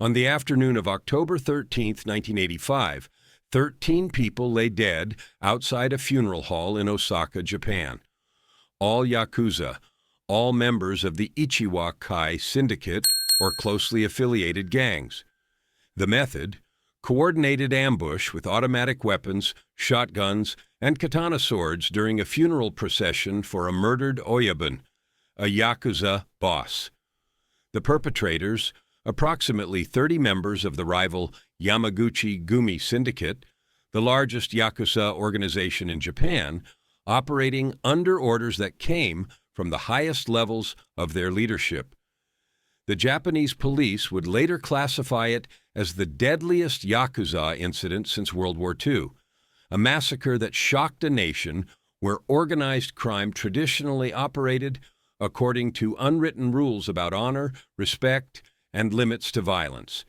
On the afternoon of October 13, 1985, 13 people lay dead outside a funeral hall in Osaka, Japan. All Yakuza, all members of the Ichiwa-kai syndicate or closely affiliated gangs. The method: coordinated ambush with automatic weapons, shotguns, and katana swords during a funeral procession for a murdered Oyabun, a Yakuza boss. The perpetrators, approximately 30 members of the rival Yamaguchi-gumi syndicate, the largest Yakuza organization in Japan, operating under orders that came from the highest levels of their leadership. The Japanese police would later classify it as the deadliest Yakuza incident since World War II, a massacre that shocked a nation where organized crime traditionally operated according to unwritten rules about honor, respect, and limits to violence.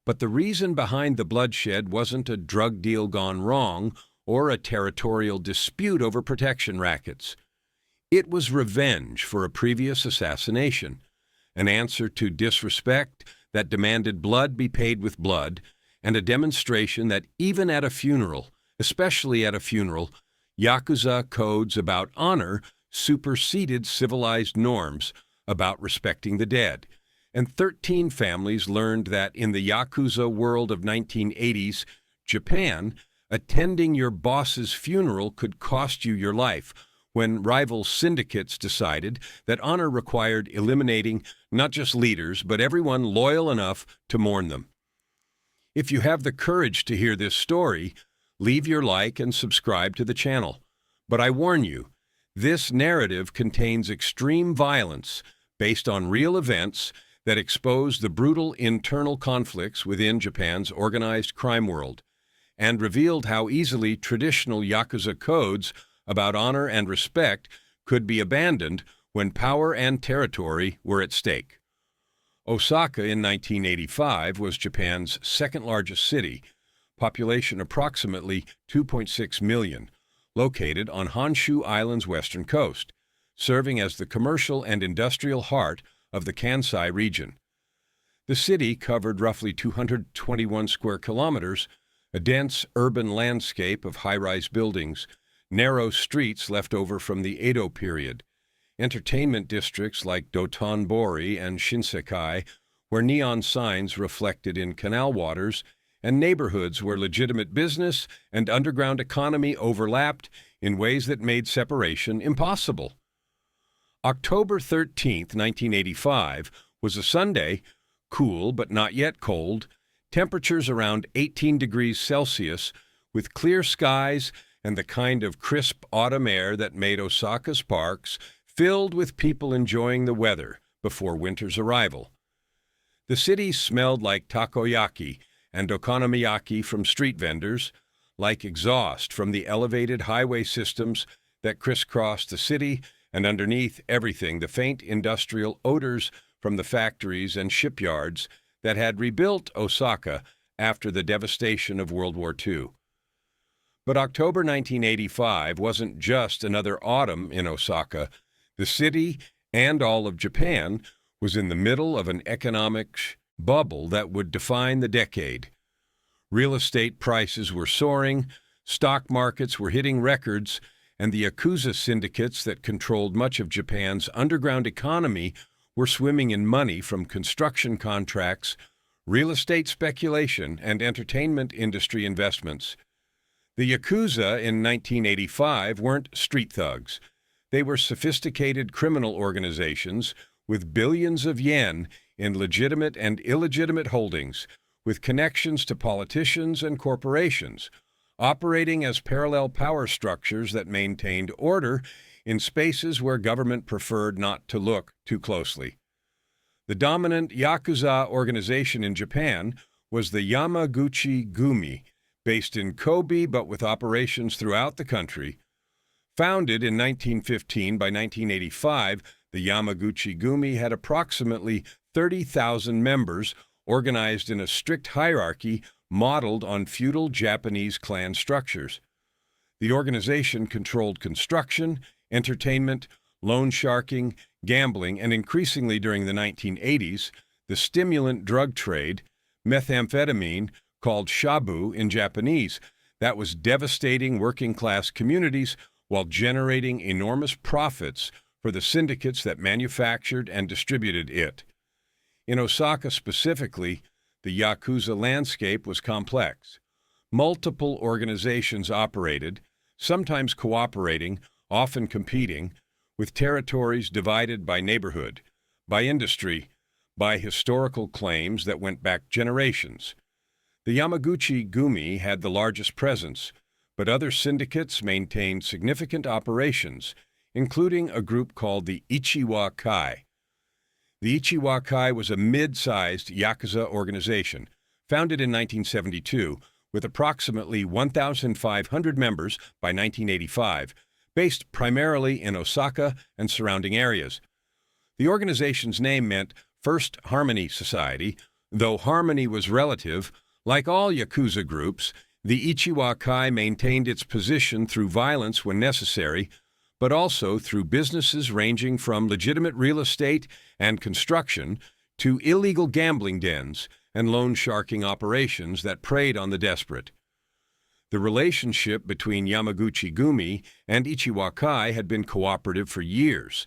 But the reason behind the bloodshed wasn't a drug deal gone wrong or a territorial dispute over protection rackets. It was revenge for a previous assassination, an answer to disrespect that demanded blood be paid with blood, and a demonstration that even at a funeral, especially at a funeral, Yakuza codes about honor superseded civilized norms about respecting the dead. And 13 families learned that in the Yakuza world of 1980s Japan, attending your boss's funeral could cost you your life, when rival syndicates decided that honor required eliminating not just leaders, but everyone loyal enough to mourn them. If you have the courage to hear this story, leave your like and subscribe to the channel. But I warn you, this narrative contains extreme violence based on real events that expose the brutal internal conflicts within Japan's organized crime world, and revealed how easily traditional Yakuza codes about honor and respect could be abandoned when power and territory were at stake. Osaka in 1985 was Japan's second-largest city, population approximately 2.6 million, located on Honshu Island's western coast, serving as the commercial and industrial heart of the Kansai region. The city covered roughly 221 square kilometers, a dense urban landscape of high-rise buildings, narrow streets left over from the Edo period, entertainment districts like Dotonbori and Shinsekai, where neon signs reflected in canal waters, and neighborhoods where legitimate business and underground economy overlapped in ways that made separation impossible. October 13, 1985, was a Sunday, cool but not yet cold, temperatures around 18 degrees Celsius, with clear skies and the kind of crisp autumn air that made Osaka's parks filled with people enjoying the weather before winter's arrival. The city smelled like takoyaki and okonomiyaki from street vendors, like exhaust from the elevated highway systems that crisscrossed the city, and underneath everything the faint industrial odors from the factories and shipyards that had rebuilt Osaka after the devastation of World War II. But October 1985 wasn't just another autumn in Osaka. The city, and all of Japan, was in the middle of an economic bubble that would define the decade. Real estate prices were soaring, stock markets were hitting records, and the Yakuza syndicates that controlled much of Japan's underground economy were swimming in money from construction contracts, real estate speculation, and entertainment industry investments. The Yakuza in 1985 weren't street thugs. They were sophisticated criminal organizations with billions of yen in legitimate and illegitimate holdings, with connections to politicians and corporations, operating as parallel power structures that maintained order in spaces where government preferred not to look too closely. The dominant Yakuza organization in Japan was the Yamaguchi-gumi, based in Kobe but with operations throughout the country. Founded in 1915 by 1985, the Yamaguchi-gumi had approximately 30,000 members organized in a strict hierarchy modeled on feudal Japanese clan structures. The organization controlled construction, entertainment, loan sharking, gambling, and increasingly during the 1980s, the stimulant drug trade, methamphetamine, called shabu in Japanese, that was devastating working-class communities while generating enormous profits for the syndicates that manufactured and distributed it. In Osaka specifically, the Yakuza landscape was complex. Multiple organizations operated, sometimes cooperating, often competing, with territories divided by neighborhood, by industry, by historical claims that went back generations. The Yamaguchi-gumi had the largest presence, but other syndicates maintained significant operations, including a group called the Ichiwa-kai. The Ichiwa-kai was a mid-sized Yakuza organization, founded in 1972, with approximately 1,500 members by 1985, based primarily in Osaka and surrounding areas. The organization's name meant First Harmony Society, though harmony was relative. Like all Yakuza groups, the Ichiwa-kai maintained its position through violence when necessary, but also through businesses ranging from legitimate real estate and construction to illegal gambling dens and loan sharking operations that preyed on the desperate. The relationship between Yamaguchi-gumi and Ichiwa-kai had been cooperative for years.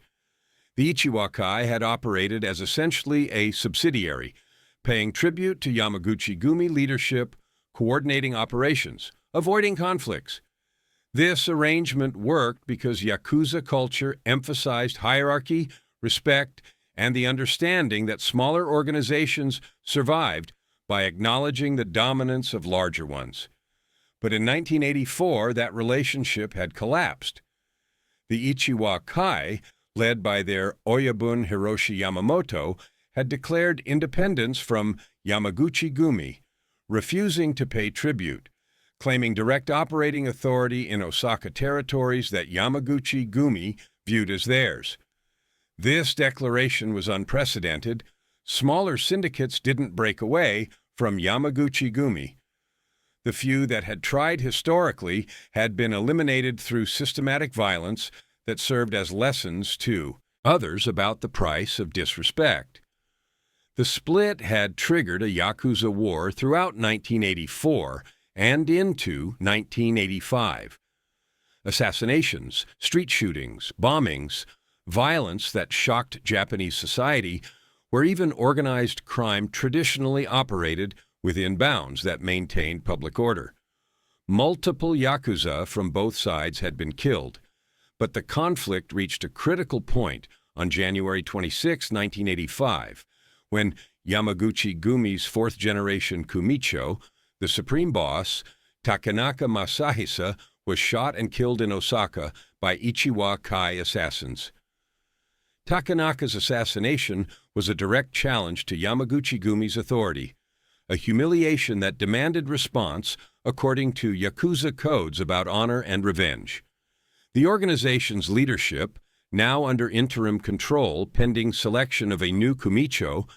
The Ichiwa-kai had operated as essentially a subsidiary, paying tribute to Yamaguchi-gumi leadership, coordinating operations, avoiding conflicts. This arrangement worked because Yakuza culture emphasized hierarchy, respect, and the understanding that smaller organizations survived by acknowledging the dominance of larger ones. But in 1984, that relationship had collapsed. The Ichiwa-kai, led by their Oyabun Hiroshi Yamamoto, had declared independence from Yamaguchi-gumi, refusing to pay tribute, claiming direct operating authority in Osaka territories that Yamaguchi-gumi viewed as theirs. This declaration was unprecedented. Smaller syndicates didn't break away from Yamaguchi-gumi. The few that had tried historically had been eliminated through systematic violence that served as lessons to others about the price of disrespect. The split had triggered a Yakuza war throughout 1984 and into 1985. Assassinations, street shootings, bombings, violence that shocked Japanese society, where even organized crime traditionally operated within bounds that maintained public order. Multiple Yakuza from both sides had been killed, but the conflict reached a critical point on January 26, 1985, when Yamaguchi-gumi's fourth-generation Kumicho, the supreme boss, Takenaka Masahisa, was shot and killed in Osaka by Ichiwa-kai assassins. Takenaka's assassination was a direct challenge to Yamaguchi-gumi's authority, a humiliation that demanded response according to Yakuza codes about honor and revenge. The organization's leadership, now under interim control pending selection of a new Kumicho,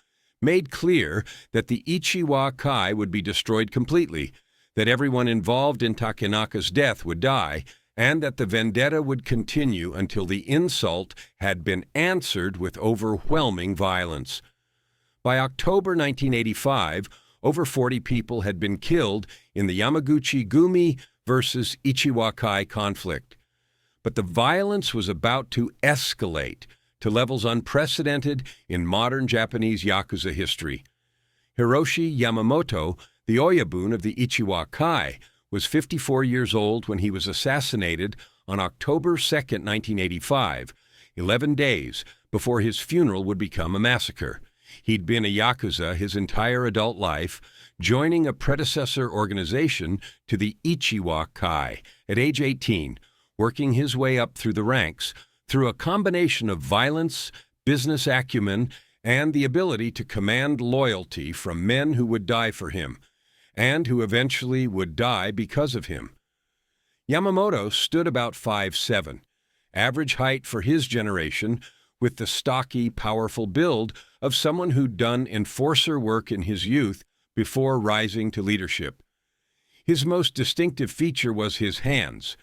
made clear that the Ichiwa-kai would be destroyed completely, that everyone involved in Takenaka's death would die, and that the vendetta would continue until the insult had been answered with overwhelming violence. By October 1985, over 40 people had been killed in the Yamaguchi-gumi versus Ichiwa-kai conflict. But the violence was about to escalate to levels unprecedented in modern Japanese Yakuza history. Hiroshi Yamamoto, the Oyabun of the Ichiwa-kai, was 54 years old when he was assassinated on October 2, 1985, 11 days before his funeral would become a massacre. He'd been a Yakuza his entire adult life, joining a predecessor organization to the Ichiwa-kai at age 18, working his way up through the ranks through a combination of violence, business acumen, and the ability to command loyalty from men who would die for him, and who eventually would die because of him. Yamamoto stood about 5'7", average height for his generation, with the stocky, powerful build of someone who'd done enforcer work in his youth before rising to leadership. His most distinctive feature was his hands,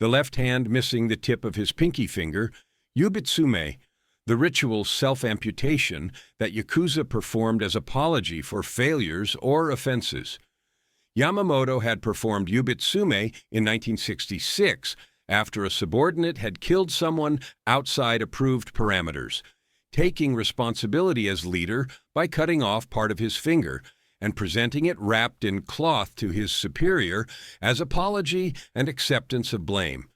the left hand missing the tip of his pinky finger, yubitsume, the ritual self-amputation that Yakuza performed as apology for failures or offenses. Yamamoto had performed yubitsume in 1966 after a subordinate had killed someone outside approved parameters, taking responsibility as leader by cutting off part of his finger and presenting it wrapped in cloth to his superior as apology and acceptance of blame.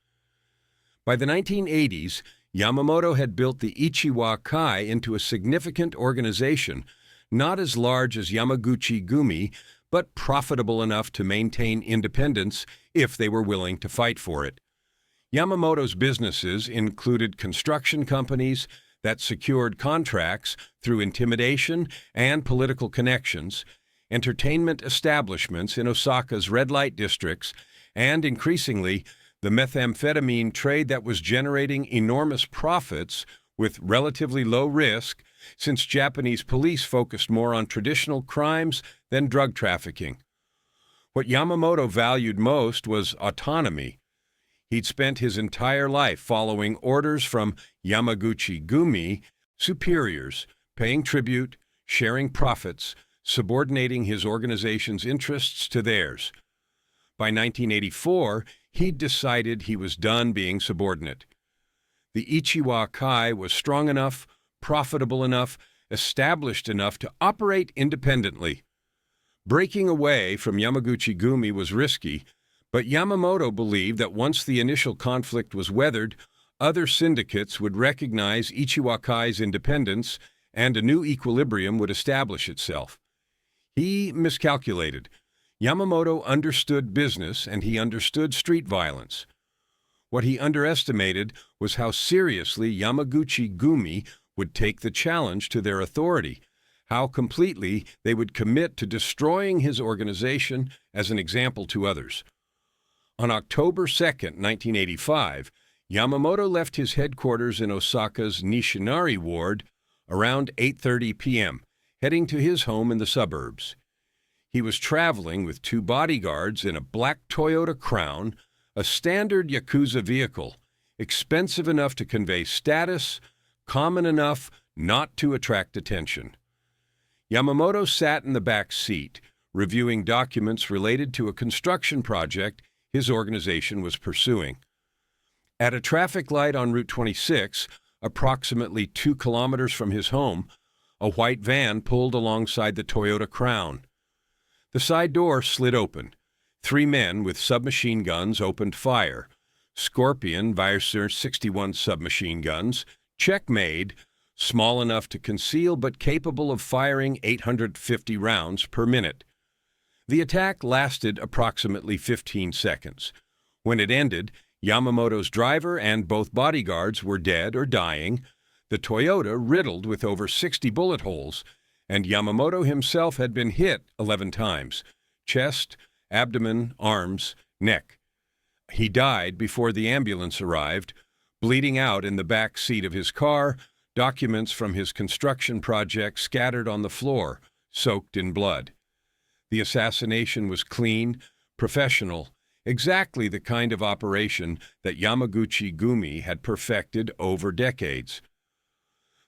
By the 1980s, Yamamoto had built the Ichiwa-kai into a significant organization, not as large as Yamaguchi-gumi, but profitable enough to maintain independence if they were willing to fight for it. Yamamoto's businesses included construction companies that secured contracts through intimidation and political connections, entertainment establishments in Osaka's red light districts, and increasingly, the methamphetamine trade that was generating enormous profits with relatively low risk, since Japanese police focused more on traditional crimes than drug trafficking. What Yamamoto valued most was autonomy. He'd spent his entire life following orders from Yamaguchi-gumi, superiors, paying tribute, sharing profits, subordinating his organization's interests to theirs. By 1984, he'd decided he was done being subordinate. The Ichiwa-kai was strong enough, profitable enough, established enough to operate independently. Breaking away from Yamaguchi-gumi was risky, but Yamamoto believed that once the initial conflict was weathered, other syndicates would recognize Ichiwa-kai's independence and a new equilibrium would establish itself. He miscalculated. Yamamoto understood business and he understood street violence. What he underestimated was how seriously Yamaguchi-gumi would take the challenge to their authority, how completely they would commit to destroying his organization as an example to others. On October 2, 1985, Yamamoto left his headquarters in Osaka's Nishinari ward around 8:30 p.m., heading to his home in the suburbs. He was traveling with 2 bodyguards in a black Toyota Crown, a standard Yakuza vehicle, expensive enough to convey status, common enough not to attract attention. Yamamoto sat in the back seat, reviewing documents related to a construction project his organization was pursuing. At a traffic light on Route 26, approximately 2 kilometers from his home, a white van pulled alongside the Toyota Crown. The side door slid open. 3 men with submachine guns opened fire. Scorpion Weisser 61 submachine guns, check-made, small enough to conceal but capable of firing 850 rounds per minute. The attack lasted approximately 15 seconds. When it ended, Yamamoto's driver and both bodyguards were dead or dying, the Toyota riddled with over 60 bullet holes, and Yamamoto himself had been hit 11 times: chest, abdomen, arms, neck. He died before the ambulance arrived, bleeding out in the back seat of his car, documents from his construction project scattered on the floor, soaked in blood. The assassination was clean, professional, exactly the kind of operation that Yamaguchi-gumi had perfected over decades.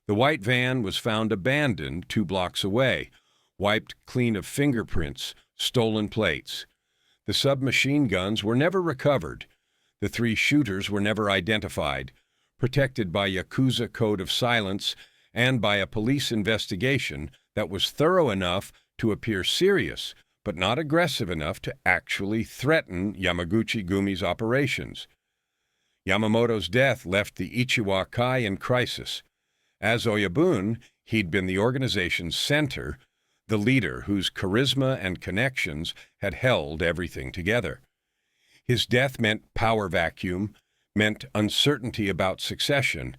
The white van was found abandoned 2 blocks away, wiped clean of fingerprints, stolen plates. The submachine guns were never recovered. The 3 shooters were never identified, protected by Yakuza code of silence and by a police investigation that was thorough enough to appear serious, but not aggressive enough to actually threaten Yamaguchi-gumi's operations. Yamamoto's death left the Ichiwa-kai in crisis. As Oyabun, he'd been the organization's center, the leader whose charisma and connections had held everything together. His death meant power vacuum, meant uncertainty about succession,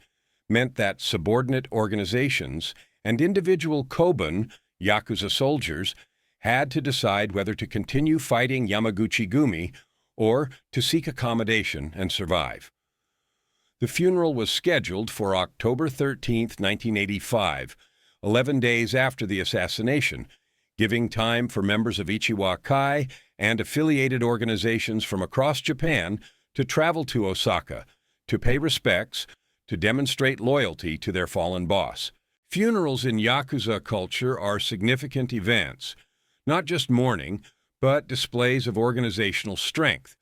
meant that subordinate organizations and individual Koban, Yakuza soldiers, had to decide whether to continue fighting Yamaguchi-gumi or to seek accommodation and survive. The funeral was scheduled for October 13, 1985, 11 days after the assassination, giving time for members of Ichiwa-kai and affiliated organizations from across Japan to travel to Osaka, to pay respects, to demonstrate loyalty to their fallen boss. Funerals in Yakuza culture are significant events, not just mourning, but displays of organizational strength,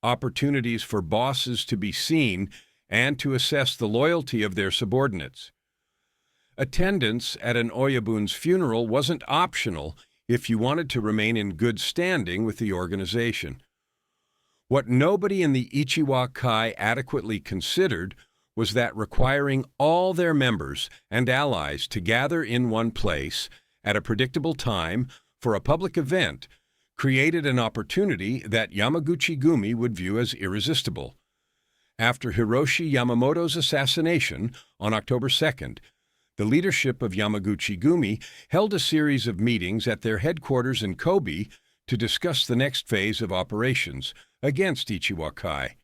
opportunities for bosses to be seen and to assess the loyalty of their subordinates. Attendance at an Oyabun's funeral wasn't optional if you wanted to remain in good standing with the organization. What nobody in the Ichiwa-kai adequately considered was that requiring all their members and allies to gather in one place at a predictable time for a public event created an opportunity that Yamaguchi-gumi would view as irresistible. After Hiroshi Yamamoto's assassination on October 2nd, the leadership of Yamaguchi-gumi held a series of meetings at their headquarters in Kobe to discuss the next phase of operations against Ichiwa-kai.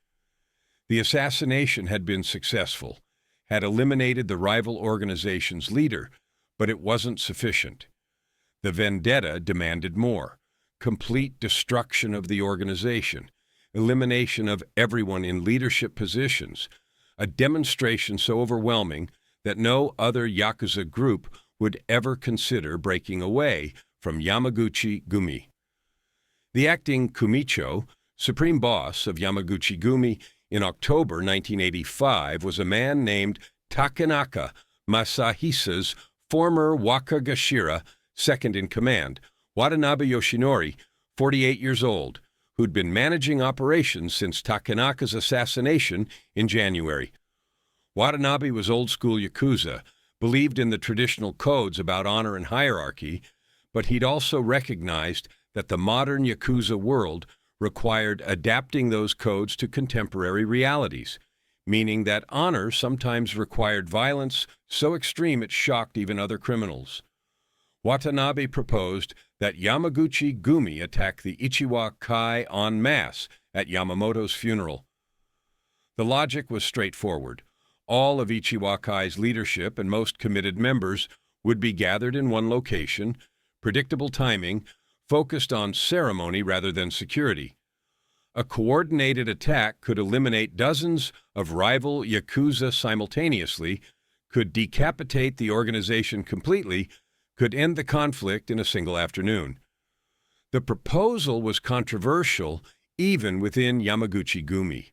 The assassination had been successful, had eliminated the rival organization's leader, but it wasn't sufficient. The vendetta demanded more: complete destruction of the organization, elimination of everyone in leadership positions, a demonstration so overwhelming that no other Yakuza group would ever consider breaking away from Yamaguchi-gumi. The acting Kumicho, supreme boss of Yamaguchi-gumi in October 1985, was a man named Takenaka, Masahisa's former Wakagashira, second in command, Watanabe Yoshinori, 48 years old, who'd been managing operations since Takenaka's assassination in January. Watanabe was old-school Yakuza, believed in the traditional codes about honor and hierarchy, but he'd also recognized that the modern Yakuza world required adapting those codes to contemporary realities, meaning that honor sometimes required violence so extreme it shocked even other criminals. Watanabe proposed that Yamaguchi-gumi attack the Ichiwa-kai en masse at Yamamoto's funeral. The logic was straightforward. All of Ichiwa-kai's leadership and most committed members would be gathered in one location, predictable timing, focused on ceremony rather than security. A coordinated attack could eliminate dozens of rival Yakuza simultaneously, could decapitate the organization completely, could end the conflict in a single afternoon. The proposal was controversial even within Yamaguchi-gumi.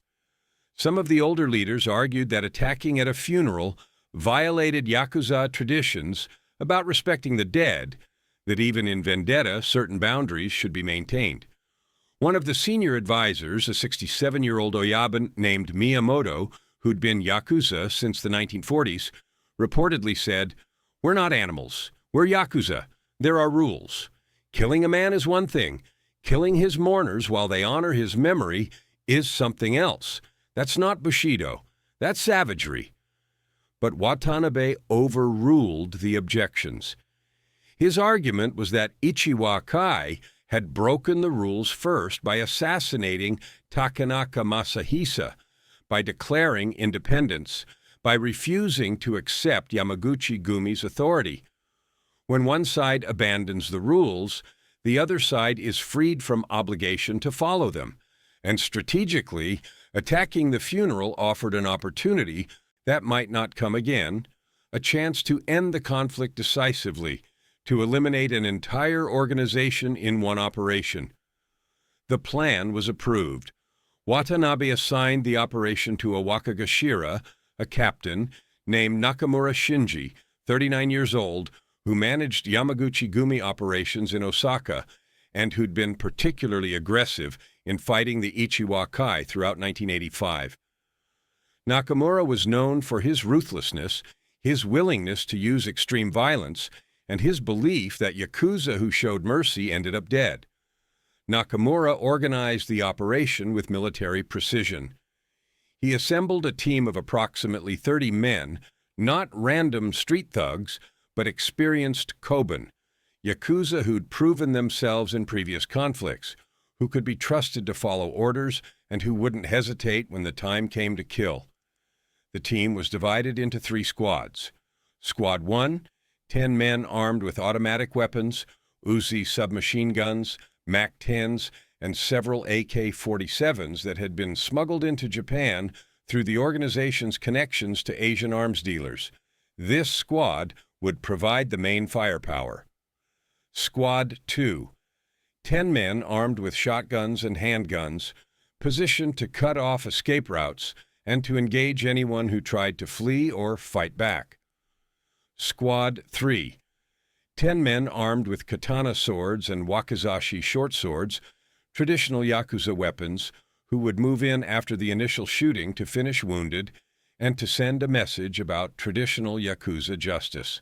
Some of the older leaders argued that attacking at a funeral violated Yakuza traditions about respecting the dead, that even in vendetta, certain boundaries should be maintained. One of the senior advisors, a 67-year-old Oyaban named Miyamoto, who'd been Yakuza since the 1940s, reportedly said, "We're not animals. We're Yakuza. There are rules. Killing a man is one thing. Killing his mourners while they honor his memory is something else. That's not Bushido. That's savagery." But Watanabe overruled the objections. His argument was that Ichiwa-kai had broken the rules first by assassinating Takenaka Masahisa, by declaring independence, by refusing to accept Yamaguchi-gumi's authority. When one side abandons the rules, the other side is freed from obligation to follow them, and strategically, attacking the funeral offered an opportunity that might not come again, a chance to end the conflict decisively, to eliminate an entire organization in one operation. The plan was approved. Watanabe assigned the operation to a Wakagashira, a captain, named Nakamura Shinji, 39 years old, who managed Yamaguchi-gumi operations in Osaka and who'd been particularly aggressive in fighting the Ichiwa-kai throughout 1985. Nakamura was known for his ruthlessness, his willingness to use extreme violence, and his belief that Yakuza who showed mercy ended up dead. Nakamura organized the operation with military precision. He assembled a team of approximately 30 men, not random street thugs, but experienced Koban, Yakuza who'd proven themselves in previous conflicts, who could be trusted to follow orders and who wouldn't hesitate when the time came to kill. The team was divided into 3 squads. Squad 1, 10 men armed with automatic weapons, Uzi submachine guns, MAC-10s, and several AK-47s that had been smuggled into Japan through the organization's connections to Asian arms dealers. This squad would provide the main firepower. Squad 2. 10 men armed with shotguns and handguns, positioned to cut off escape routes and to engage anyone who tried to flee or fight back. Squad 3. 10 men armed with katana swords and wakizashi short swords, traditional Yakuza weapons, who would move in after the initial shooting to finish wounded and to send a message about traditional Yakuza justice.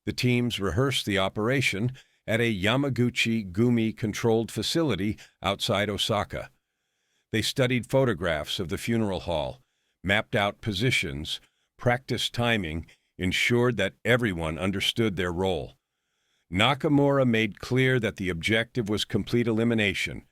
The teams rehearsed the operation at a Yamaguchi-gumi controlled facility outside Osaka. They studied photographs of the funeral hall, mapped out positions, practiced timing, ensured that everyone understood their role. Nakamura made clear that the objective was complete elimination,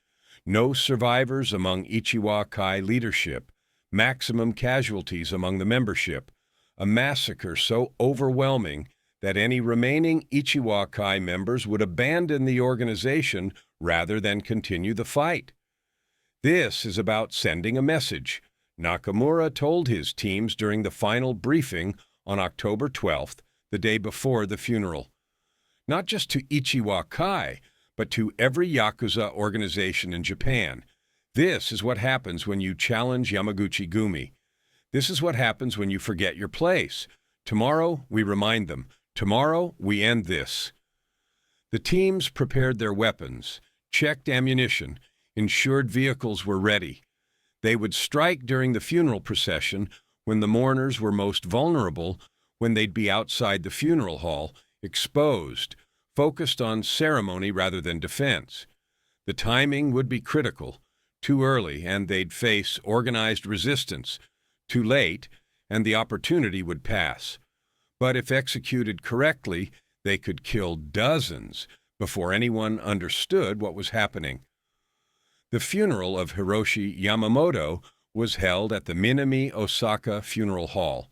no survivors among Ichiwa-kai leadership, maximum casualties among the membership, a massacre so overwhelming that any remaining Ichiwa-kai members would abandon the organization rather than continue the fight. This is about sending a message, Nakamura told his teams during the final briefing on October 12th, the day before the funeral. Not just to Ichiwa-kai, but to every Yakuza organization in Japan. This is what happens when you challenge Yamaguchi-gumi. This is what happens when you forget your place. Tomorrow, we remind them. Tomorrow, we end this. The teams prepared their weapons, checked ammunition, ensured vehicles were ready. They would strike during the funeral procession when the mourners were most vulnerable, when they'd be outside the funeral hall, exposed, focused on ceremony rather than defense. The timing would be critical. Too early, and they'd face organized resistance. Too late, and the opportunity would pass. But if executed correctly, they could kill dozens before anyone understood what was happening. The funeral of Hiroshi Yamamoto was held at the Minami Osaka Funeral Hall,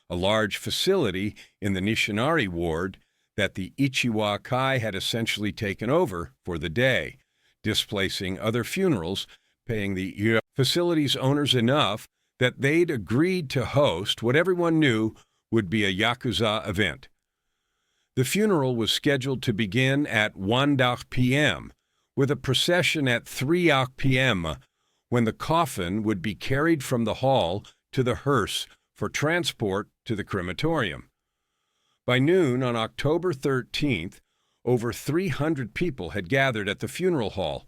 a large facility in the Nishinari ward that the Ichiwa-kai had essentially taken over for the day, displacing other funerals, paying the facility's owners enough that they'd agreed to host what everyone knew would be a Yakuza event. The funeral was scheduled to begin at 1 p.m., with a procession at 3 p.m., when the coffin would be carried from the hall to the hearse for transport to the crematorium. By noon on October 13th, over 300 people had gathered at the funeral hall,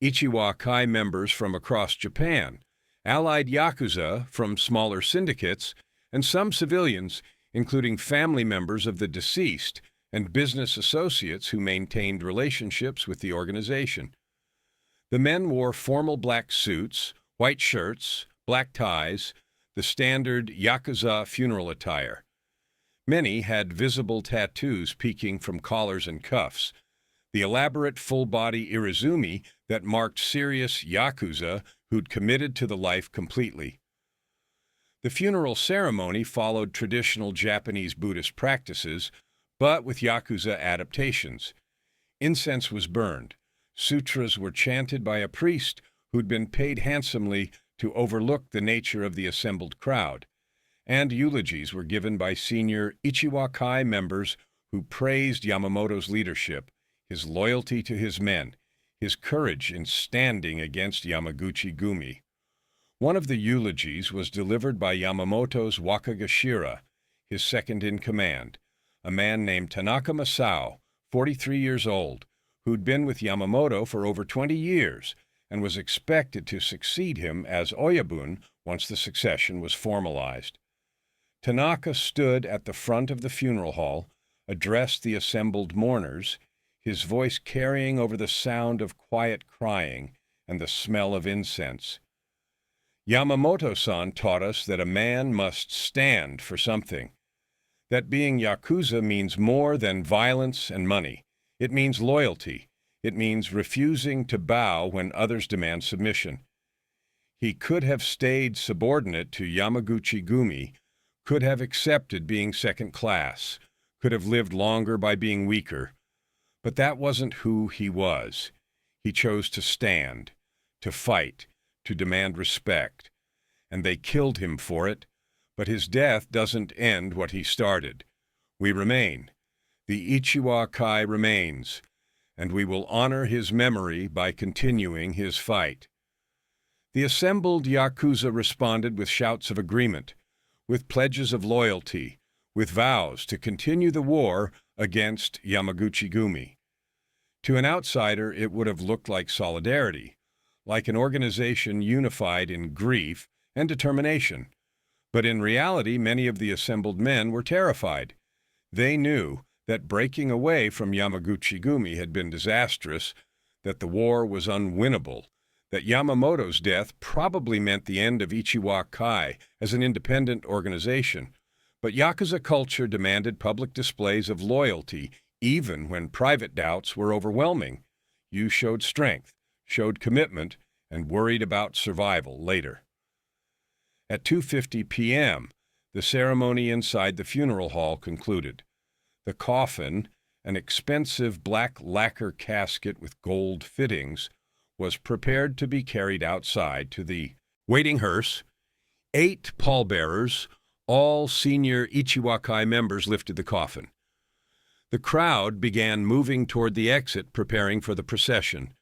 Ichiwa-kai members from across Japan, allied Yakuza from smaller syndicates, and some civilians, including family members of the deceased and business associates who maintained relationships with the organization. The men wore formal black suits, white shirts, black ties, the standard Yakuza funeral attire. Many had visible tattoos peeking from collars and cuffs, the elaborate full-body irizumi that marked serious Yakuza who'd committed to the life completely. The funeral ceremony followed traditional Japanese Buddhist practices, but with Yakuza adaptations. Incense was burned. Sutras were chanted by a priest who'd been paid handsomely to overlook the nature of the assembled crowd, and eulogies were given by senior Ichiwa-kai members who praised Yamamoto's leadership, his loyalty to his men, his courage in standing against Yamaguchi-gumi. One of the eulogies was delivered by Yamamoto's Wakagashira, his second-in-command, a man named Tanaka Masao, 43 years old, who'd been with Yamamoto for over 20 years and was expected to succeed him as Oyabun once the succession was formalized. Tanaka stood at the front of the funeral hall, addressed the assembled mourners, his voice carrying over the sound of quiet crying and the smell of incense. Yamamoto-san taught us that a man must stand for something, that being Yakuza means more than violence and money. It means loyalty. It means refusing to bow when others demand submission. He could have stayed subordinate to Yamaguchi-gumi, could have accepted being second class, could have lived longer by being weaker, but that wasn't who he was. He chose to stand, to fight, to demand respect. and they killed him for it, but his death doesn't end what he started. We remain. The Ichiwa-kai remains, and we will honor his memory by continuing his fight." The assembled Yakuza responded with shouts of agreement, with pledges of loyalty, with vows to continue the war against Yamaguchi-gumi. To an outsider, it would have looked like solidarity, like an organization unified in grief and determination. But in reality, many of the assembled men were terrified. They knew that breaking away from Yamaguchi-gumi had been disastrous, that the war was unwinnable, that Yamamoto's death probably meant the end of Ichiwa-kai as an independent organization. But Yakuza culture demanded public displays of loyalty, even when private doubts were overwhelming. You showed strength, showed commitment, and worried about survival later. At 2:50 p.m., the ceremony inside the funeral hall concluded. The coffin, an expensive black lacquer casket with gold fittings, was prepared to be carried outside to the waiting hearse. 8 pallbearers, all senior Ichiwa-kai members, lifted the coffin. The crowd began moving toward the exit, preparing for the procession.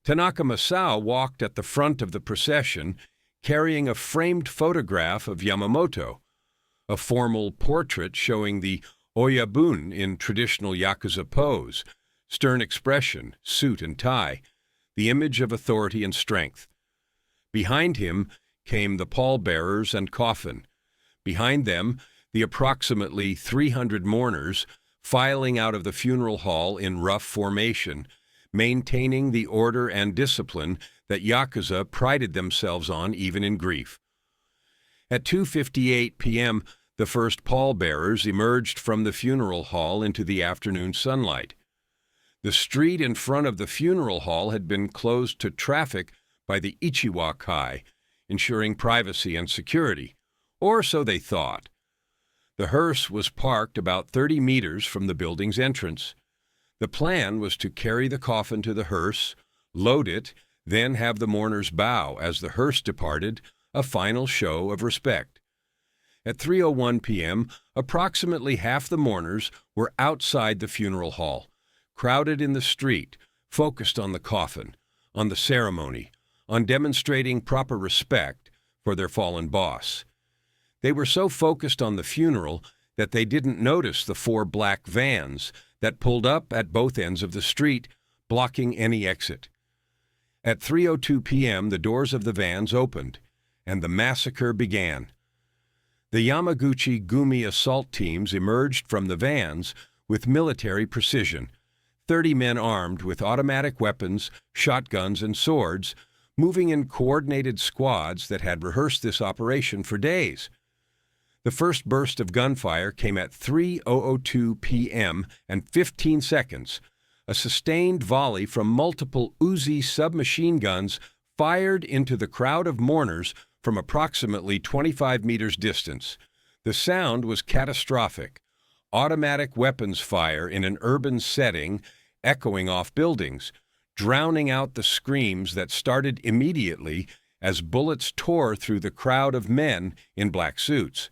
Tanaka Masao walked at the front of the procession, carrying a framed photograph of Yamamoto, a formal portrait showing the oyabun in traditional Yakuza pose, stern expression, suit and tie, the image of authority and strength. Behind him came the pallbearers and coffin. Behind them, the approximately 300 mourners filing out of the funeral hall in rough formation, maintaining the order and discipline that Yakuza prided themselves on even in grief. At 2:58 p.m., the first pallbearers emerged from the funeral hall into the afternoon sunlight. The street in front of the funeral hall had been closed to traffic by the Ichiwa-kai, ensuring privacy and security, or so they thought. The hearse was parked about 30 meters from the building's entrance. The plan was to carry the coffin to the hearse, load it, then have the mourners bow as the hearse departed, a final show of respect. At 3:01 p.m., approximately half the mourners were outside the funeral hall, crowded in the street, focused on the coffin, on the ceremony, on demonstrating proper respect for their fallen boss. They were so focused on the funeral that they didn't notice the 4 black vans that pulled up at both ends of the street, blocking any exit. At 3:02 p.m., the doors of the vans opened, and the massacre began. The Yamaguchi-gumi assault teams emerged from the vans with military precision, 30 men armed with automatic weapons, shotguns, and swords, moving in coordinated squads that had rehearsed this operation for days. The first burst of gunfire came at 3:02 p.m. and 15 seconds. A sustained volley from multiple Uzi submachine guns fired into the crowd of mourners from approximately 25 meters distance. The sound was catastrophic. Automatic weapons fire in an urban setting, echoing off buildings, drowning out the screams that started immediately as bullets tore through the crowd of men in black suits.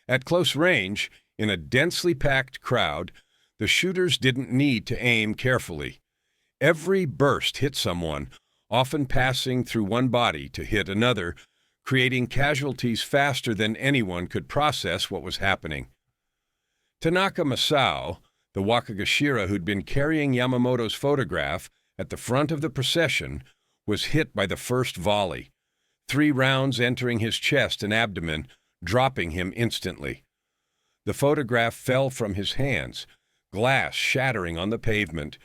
At close range, in a densely packed crowd, the shooters didn't need to aim carefully. Every burst hit someone, often passing through one body to hit another, creating casualties faster than anyone could process what was happening. Tanaka Masao, the Wakagashira who'd been carrying Yamamoto's photograph at the front of the procession, was hit by the first volley, 3 rounds entering his chest and abdomen, dropping him instantly. The photograph fell from his hands, glass shattering on the pavement,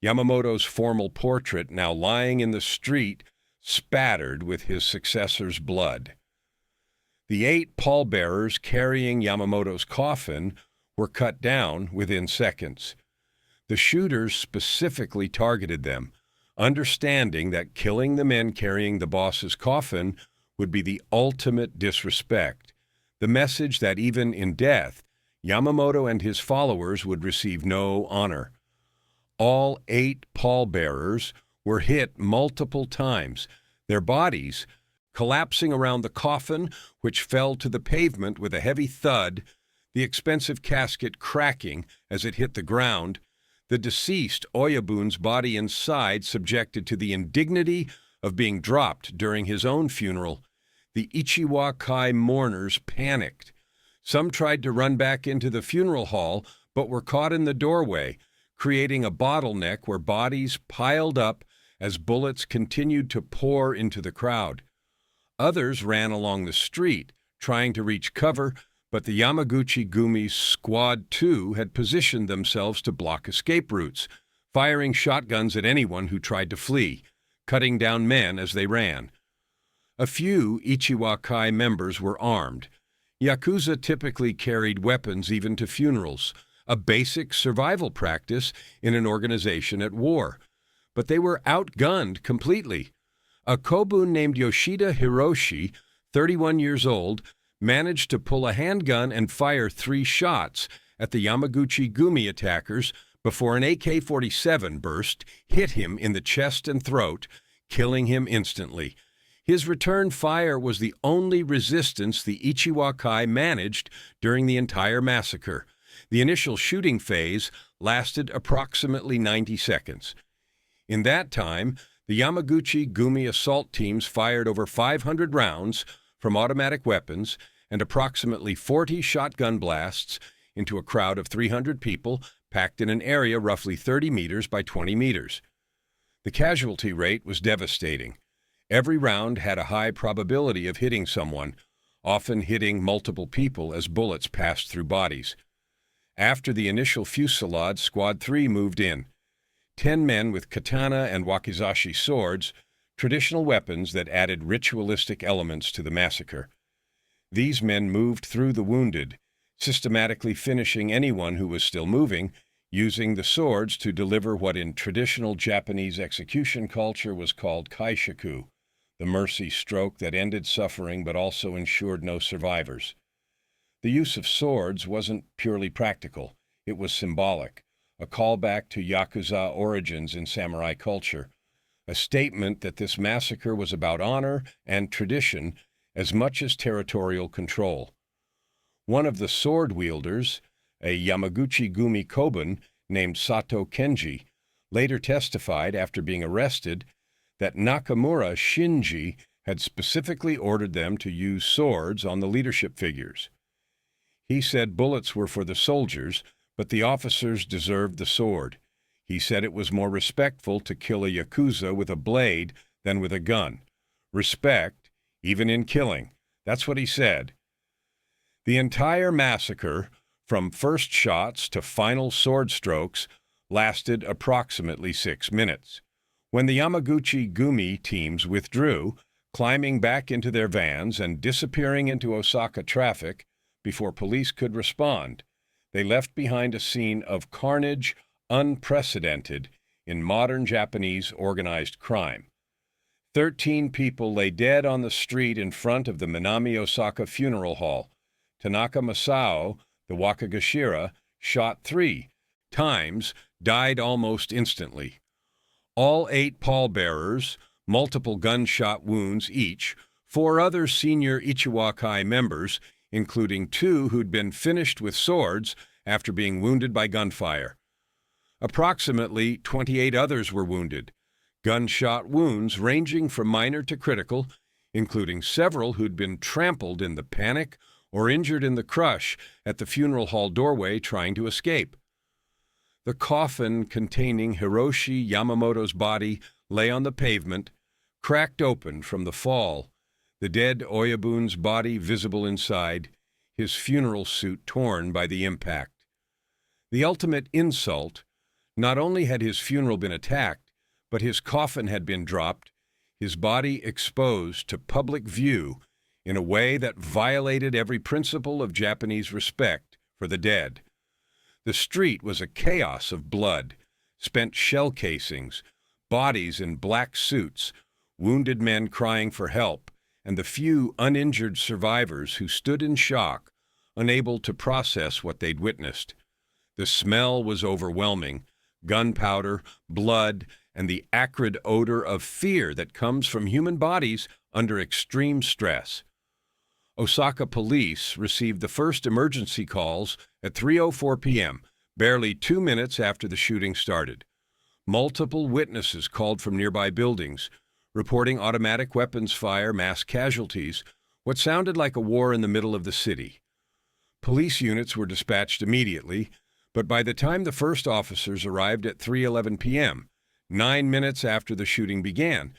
Yamamoto's formal portrait now lying in the street, spattered with his successor's blood. The 8 pallbearers carrying Yamamoto's coffin were cut down within seconds. The shooters specifically targeted them, understanding that killing the men carrying the boss's coffin would be the ultimate disrespect, the message that even in death, Yamamoto and his followers would receive no honor. All 8 pallbearers were hit multiple times, their bodies, collapsing around the coffin, which fell to the pavement with a heavy thud, the expensive casket cracking as it hit the ground, the deceased Oyabun's body inside subjected to the indignity of being dropped during his own funeral. The Ichiwa-kai mourners panicked. Some tried to run back into the funeral hall, but were caught in the doorway, creating a bottleneck where bodies piled up as bullets continued to pour into the crowd. Others ran along the street, trying to reach cover, but the Yamaguchi-gumi's Squad 2 had positioned themselves to block escape routes, firing shotguns at anyone who tried to flee, cutting down men as they ran. A few Ichiwa-kai members were armed. Yakuza typically carried weapons even to funerals, a basic survival practice in an organization at war. But they were outgunned completely. A kobun named Yoshida Hiroshi, 31 years old, managed to pull a handgun and fire 3 shots at the Yamaguchi-gumi attackers before an AK-47 burst hit him in the chest and throat, killing him instantly. His return fire was the only resistance the Ichiwa-kai managed during the entire massacre. The initial shooting phase lasted approximately 90 seconds. In that time, the Yamaguchi-gumi assault teams fired over 500 rounds from automatic weapons and approximately 40 shotgun blasts into a crowd of 300 people packed in an area roughly 30 meters by 20 meters. The casualty rate was devastating. Every round had a high probability of hitting someone, often hitting multiple people as bullets passed through bodies. After the initial fusillade, Squad 3 moved in. 10 men with katana and wakizashi swords, traditional weapons that added ritualistic elements to the massacre. These men moved through the wounded, systematically finishing anyone who was still moving, using the swords to deliver what in traditional Japanese execution culture was called kaishaku, the mercy stroke that ended suffering but also ensured no survivors. The use of swords wasn't purely practical, it was symbolic, a callback to Yakuza origins in samurai culture, a statement that this massacre was about honor and tradition as much as territorial control. One of the sword wielders, a Yamaguchi-gumi kobun named Sato Kenji, later testified after being arrested that Nakamura Shinji had specifically ordered them to use swords on the leadership figures. He said bullets were for the soldiers, but the officers deserved the sword. He said it was more respectful to kill a Yakuza with a blade than with a gun. Respect, even in killing. That's what he said. The entire massacre, from first shots to final sword strokes, lasted approximately 6 minutes. When the Yamaguchi-gumi teams withdrew, climbing back into their vans and disappearing into Osaka traffic before police could respond, they left behind a scene of carnage unprecedented in modern Japanese organized crime. 13 people lay dead on the street in front of the Minami Osaka Funeral Hall. Tanaka Masao, the Wakagashira, shot 3 times, died almost instantly. All 8 pallbearers, multiple gunshot wounds each, 4 other senior Ichiwa-kai members, including 2 who'd been finished with swords after being wounded by gunfire. Approximately 28 others were wounded, gunshot wounds ranging from minor to critical, including several who'd been trampled in the panic or injured in the crush at the funeral hall doorway trying to escape. The coffin containing Hiroshi Yamamoto's body lay on the pavement, cracked open from the fall, the dead Oyabun's body visible inside, his funeral suit torn by the impact. The ultimate insult, not only had his funeral been attacked, but his coffin had been dropped, his body exposed to public view in a way that violated every principle of Japanese respect for the dead. The street was a chaos of blood, spent shell casings, bodies in black suits, wounded men crying for help, and the few uninjured survivors who stood in shock, unable to process what they'd witnessed. The smell was overwhelming, gunpowder, blood, and the acrid odor of fear that comes from human bodies under extreme stress. Osaka police received the first emergency calls at 3:04 p.m., barely 2 minutes after the shooting started. Multiple witnesses called from nearby buildings, reporting automatic weapons fire, mass casualties, what sounded like a war in the middle of the city. Police units were dispatched immediately, but by the time the first officers arrived at 3:11 p.m., 9 minutes after the shooting began,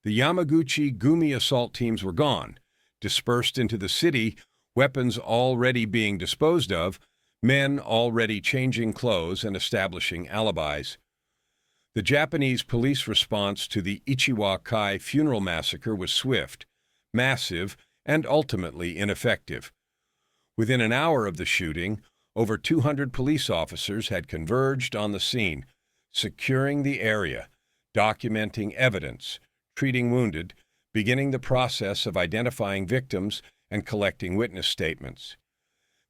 the Yamaguchi-gumi assault teams were gone, dispersed into the city, weapons already being disposed of, men already changing clothes and establishing alibis. The Japanese police response to the Ichiwa-kai funeral massacre was swift, massive, and ultimately ineffective. Within an hour of the shooting, over 200 police officers had converged on the scene, securing the area, documenting evidence, treating wounded, beginning the process of identifying victims and collecting witness statements.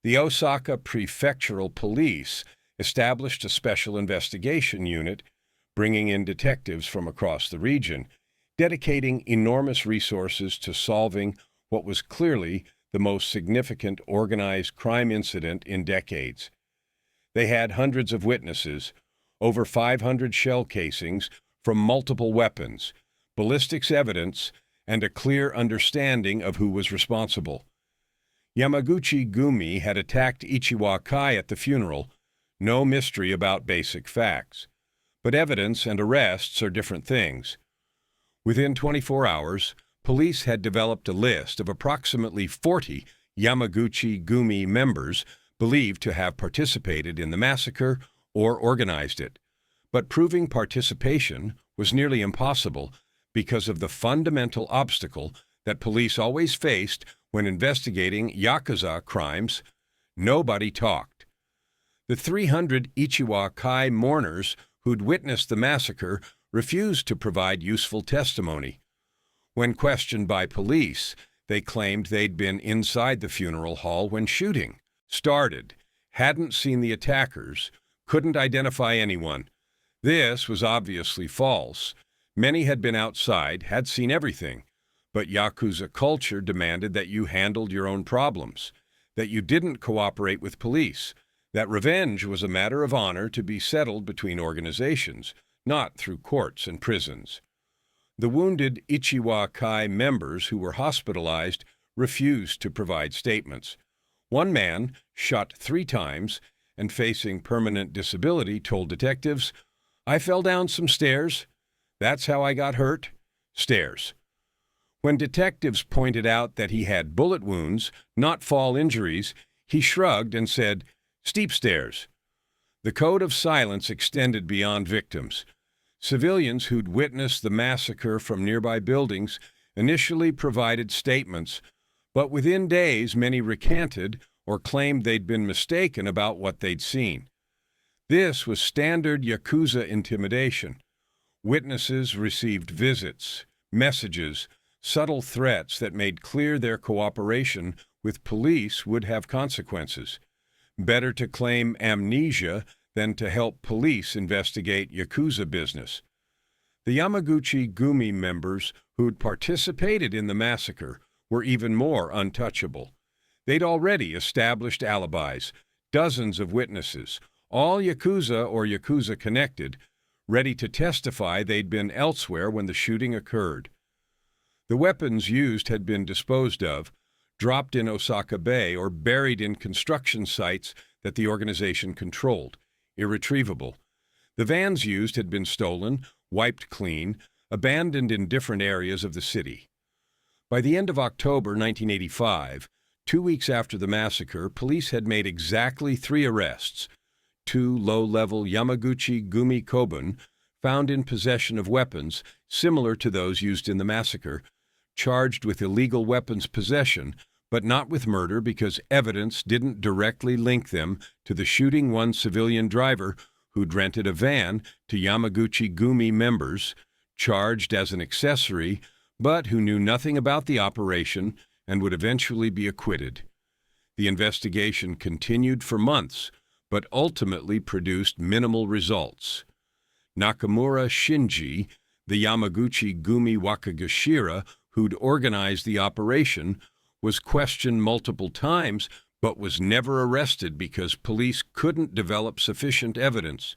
The Osaka Prefectural Police established a special investigation unit, bringing in detectives from across the region, dedicating enormous resources to solving what was clearly the most significant organized crime incident in decades. They had hundreds of witnesses, over 500 shell casings from multiple weapons, ballistics evidence, and a clear understanding of who was responsible. Yamaguchi-gumi had attacked Ichiwa-kai at the funeral, no mystery about basic facts. But evidence and arrests are different things. Within 24 hours, police had developed a list of approximately 40 Yamaguchi-gumi members believed to have participated in the massacre or organized it. But proving participation was nearly impossible because of the fundamental obstacle that police always faced when investigating Yakuza crimes: nobody talked. The 300 Ichiwa-kai mourners who'd witnessed the massacre refused to provide useful testimony. When questioned by police, they claimed they'd been inside the funeral hall when shooting started, hadn't seen the attackers, couldn't identify anyone. This was obviously false. Many had been outside, had seen everything, but Yakuza culture demanded that you handled your own problems, that you didn't cooperate with police, that revenge was a matter of honor to be settled between organizations, not through courts and prisons. The wounded Ichiwa-kai members who were hospitalized refused to provide statements. One man, shot 3 times and facing permanent disability, told detectives, "I fell down some stairs. That's how I got hurt. Stairs." When detectives pointed out that he had bullet wounds, not fall injuries, he shrugged and said, "Steep stairs." The code of silence extended beyond victims. Civilians who'd witnessed the massacre from nearby buildings initially provided statements, but within days many recanted or claimed they'd been mistaken about what they'd seen. This was standard Yakuza intimidation. Witnesses received visits, messages, subtle threats that made clear their cooperation with police would have consequences. Better to claim amnesia than to help police investigate Yakuza business. The Yamaguchi-gumi members who'd participated in the massacre were even more untouchable. They'd already established alibis, dozens of witnesses, all Yakuza or Yakuza-connected, ready to testify they'd been elsewhere when the shooting occurred. The weapons used had been disposed of, dropped in Osaka Bay, or buried in construction sites that the organization controlled, irretrievable. The vans used had been stolen, wiped clean, abandoned in different areas of the city. By the end of October 1985, 2 weeks after the massacre, police had made exactly 3 arrests. 2 low-level Yamaguchi-gumi kobun, found in possession of weapons similar to those used in the massacre, charged with illegal weapons possession, but not with murder because evidence didn't directly link them to the shooting one civilian driver who'd rented a van to Yamaguchi-gumi members, charged as an accessory, but who knew nothing about the operation and would eventually be acquitted. The investigation continued for months, but ultimately produced minimal results. Nakamura Shinji, the Yamaguchi-gumi Wakagashira who'd organized the operation, was questioned multiple times but was never arrested because police couldn't develop sufficient evidence.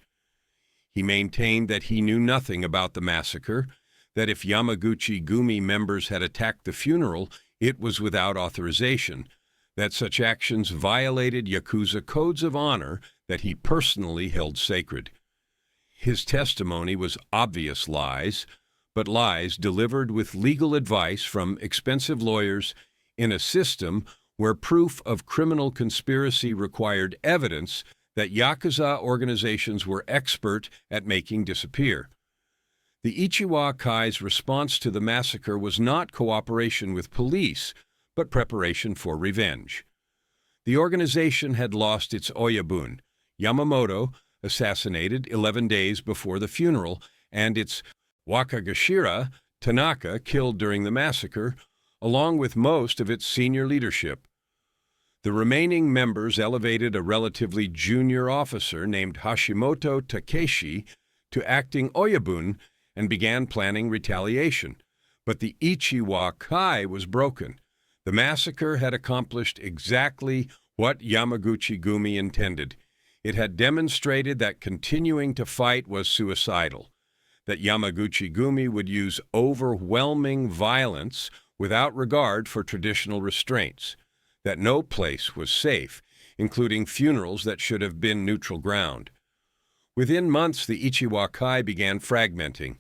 He maintained that he knew nothing about the massacre, that if Yamaguchi-gumi members had attacked the funeral, it was without authorization, that such actions violated Yakuza codes of honor that he personally held sacred. His testimony was obvious lies, but lies delivered with legal advice from expensive lawyers in a system where proof of criminal conspiracy required evidence that Yakuza organizations were expert at making disappear. The Ichiwa-kai's response to the massacre was not cooperation with police, but preparation for revenge. The organization had lost its Oyabun, Yamamoto, assassinated 11 days before the funeral, and its Wakagashira, Tanaka, killed during the massacre, along with most of its senior leadership. The remaining members elevated a relatively junior officer named Hashimoto Takeshi to acting Oyabun and began planning retaliation. But the Ichiwa-kai was broken. The massacre had accomplished exactly what Yamaguchi-gumi intended. It had demonstrated that continuing to fight was suicidal, that Yamaguchi-gumi would use overwhelming violence without regard for traditional restraints, that no place was safe, including funerals that should have been neutral ground. Within months, the Ichiwa-kai began fragmenting.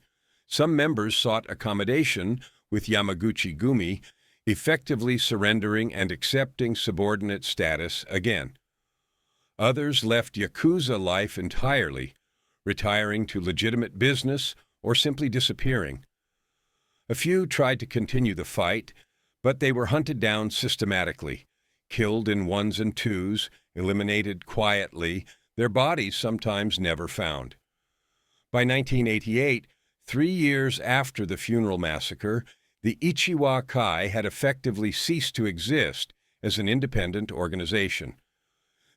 Some members sought accommodation with Yamaguchi-gumi, effectively surrendering and accepting subordinate status again. Others left Yakuza life entirely, retiring to legitimate business or simply disappearing. A few tried to continue the fight, but they were hunted down systematically, killed in ones and twos, eliminated quietly, their bodies sometimes never found. By 1988, 3 years after the funeral massacre, the Ichiwa-kai had effectively ceased to exist as an independent organization.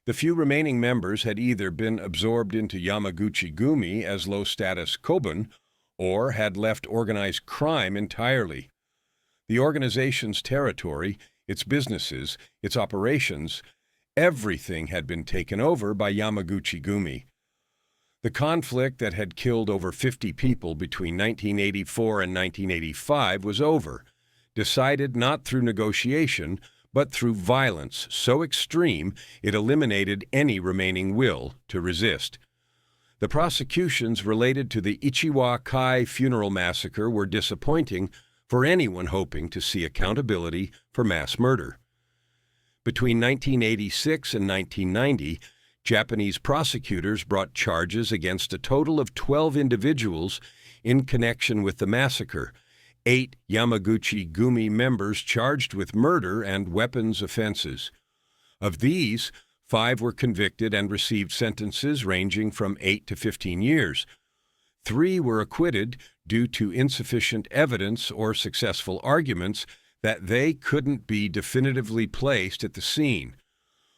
The few remaining members had either been absorbed into Yamaguchi-gumi as low-status kobun or had left organized crime entirely. The organization's territory, its businesses, its operations, everything had been taken over by Yamaguchi-gumi. The conflict that had killed over 50 people between 1984 and 1985 was over, decided not through negotiation, but through violence so extreme it eliminated any remaining will to resist. The prosecutions related to the Ichiwa-kai funeral massacre were disappointing for anyone hoping to see accountability for mass murder. Between 1986 and 1990, Japanese prosecutors brought charges against a total of 12 individuals in connection with the massacre, 8 Yamaguchi-gumi members charged with murder and weapons offenses. Of these, 5 were convicted and received sentences ranging from 8 to 15 years. 3 were acquitted due to insufficient evidence or successful arguments that they couldn't be definitively placed at the scene.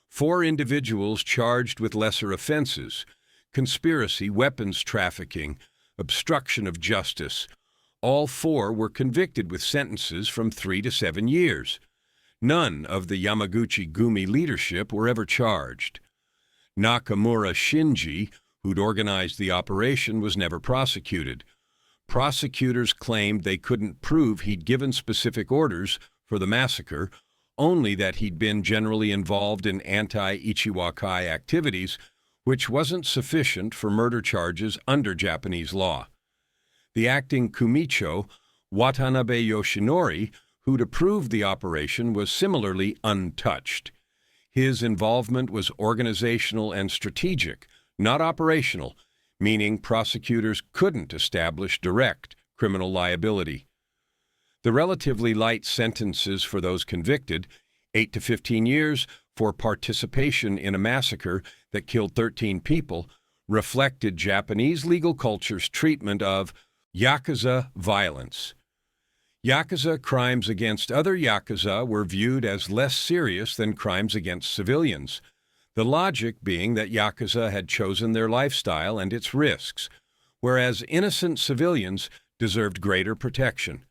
4 individuals charged with lesser offenses: conspiracy, weapons trafficking, obstruction of justice. All 4 were convicted with sentences from 3 to 7 years. None of the Yamaguchi-gumi leadership were ever charged. Nakamura Shinji, who'd organized the operation, was never prosecuted. Prosecutors claimed they couldn't prove he'd given specific orders for the massacre, only that he'd been generally involved in anti-Ichiwa-kai activities, which wasn't sufficient for murder charges under Japanese law. The acting Kumicho, Watanabe Yoshinori, who'd approved the operation, was similarly untouched. His involvement was organizational and strategic, not operational, meaning prosecutors couldn't establish direct criminal liability. The relatively light sentences for those convicted, 8 to 15 years for participation in a massacre that killed 13 people, reflected Japanese legal culture's treatment of Yakuza violence. Yakuza crimes against other Yakuza were viewed as less serious than crimes against civilians, the logic being that Yakuza had chosen their lifestyle and its risks, whereas innocent civilians deserved greater protection.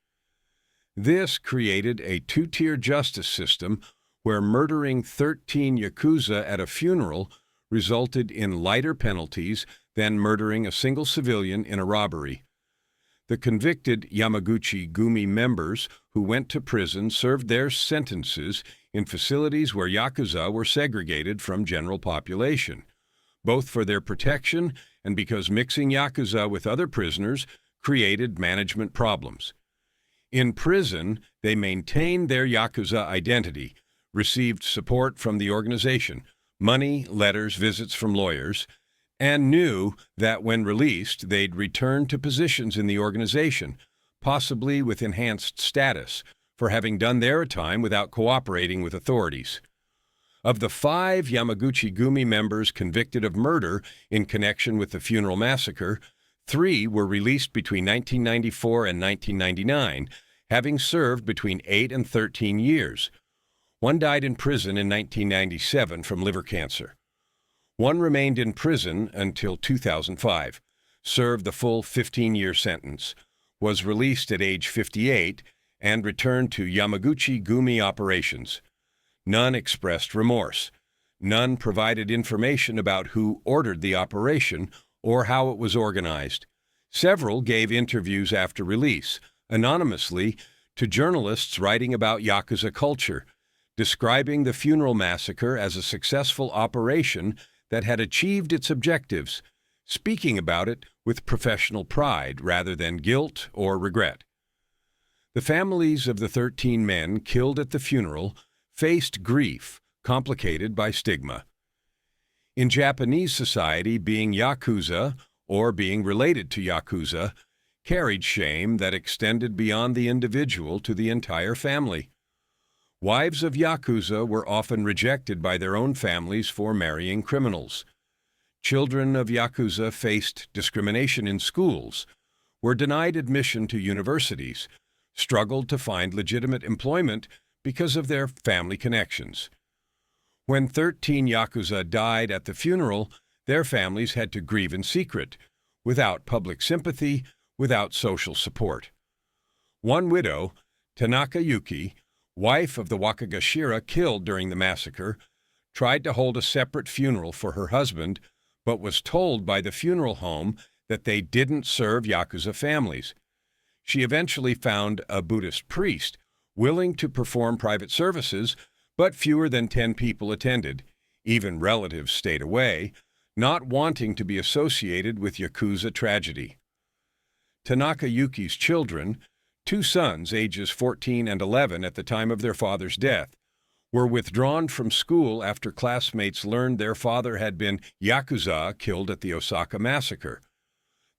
This created a two-tier justice system where murdering 13 Yakuza at a funeral resulted in lighter penalties than murdering a single civilian in a robbery. The convicted Yamaguchi-gumi members who went to prison served their sentences in facilities where Yakuza were segregated from general population, both for their protection and because mixing Yakuza with other prisoners created management problems. In prison, they maintained their Yakuza identity, received support from the organization, money, letters, visits from lawyers, and knew that when released, they'd return to positions in the organization, possibly with enhanced status, for having done their time without cooperating with authorities. Of the 5 Yamaguchi-gumi members convicted of murder in connection with the funeral massacre, 3 were released between 1994 and 1999, having served between 8 and 13 years. One died in prison in 1997 from liver cancer. One remained in prison until 2005, served the full 15-year sentence, was released at age 58, and returned to Yamaguchi-gumi operations. None expressed remorse. None provided information about who ordered the operation or how it was organized. Several gave interviews after release, anonymously, to journalists writing about Yakuza culture, describing the funeral massacre as a successful operation that had achieved its objectives, speaking about it with professional pride rather than guilt or regret. The families of the 13 men killed at the funeral faced grief complicated by stigma. In Japanese society, being Yakuza, or being related to Yakuza, carried shame that extended beyond the individual to the entire family. Wives of Yakuza were often rejected by their own families for marrying criminals. Children of Yakuza faced discrimination in schools, were denied admission to universities, struggled to find legitimate employment because of their family connections. When 13 Yakuza died at the funeral, their families had to grieve in secret, without public sympathy, without social support. One widow, Tanaka Yuki, wife of the Wakagashira killed during the massacre, tried to hold a separate funeral for her husband, but was told by the funeral home that they didn't serve Yakuza families. She eventually found a Buddhist priest willing to perform private services, but fewer than 10 people attended. Even relatives stayed away, not wanting to be associated with Yakuza tragedy. Tanaka Yuki's children, 2 sons ages 14 and 11 at the time of their father's death, were withdrawn from school after classmates learned their father had been Yakuza killed at the Osaka massacre.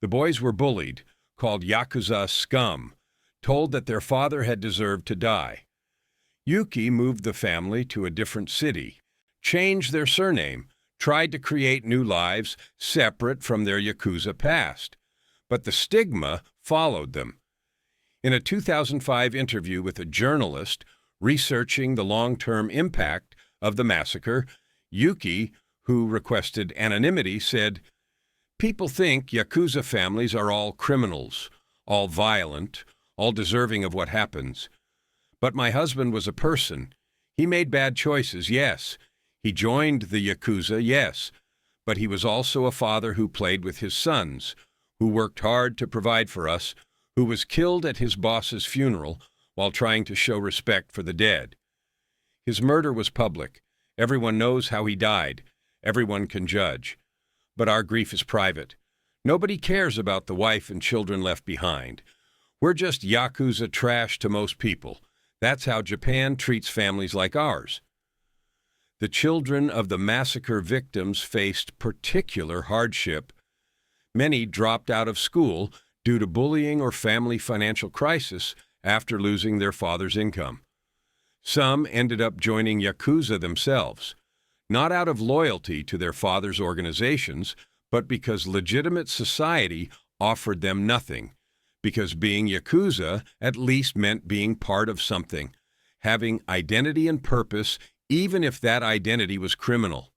The boys were bullied, called Yakuza scum, told that their father had deserved to die. Yuki moved the family to a different city, changed their surname, tried to create new lives separate from their Yakuza past. But the stigma followed them. In a 2005 interview with a journalist researching the long-term impact of the massacre, Yuki, who requested anonymity, said, "People think Yakuza families are all criminals, all violent, all deserving of what happens. But my husband was a person. He made bad choices, yes. He joined the Yakuza, yes. But he was also a father who played with his sons, who worked hard to provide for us, who was killed at his boss's funeral while trying to show respect for the dead. His murder was public. Everyone knows how he died. Everyone can judge. But our grief is private. Nobody cares about the wife and children left behind. We're just Yakuza trash to most people. That's how Japan treats families like ours." The children of the massacre victims faced particular hardship. Many dropped out of school due to bullying or family financial crisis after losing their father's income. Some ended up joining Yakuza themselves, not out of loyalty to their father's organizations, but because legitimate society offered them nothing, because being Yakuza at least meant being part of something, having identity and purpose, even if that identity was criminal.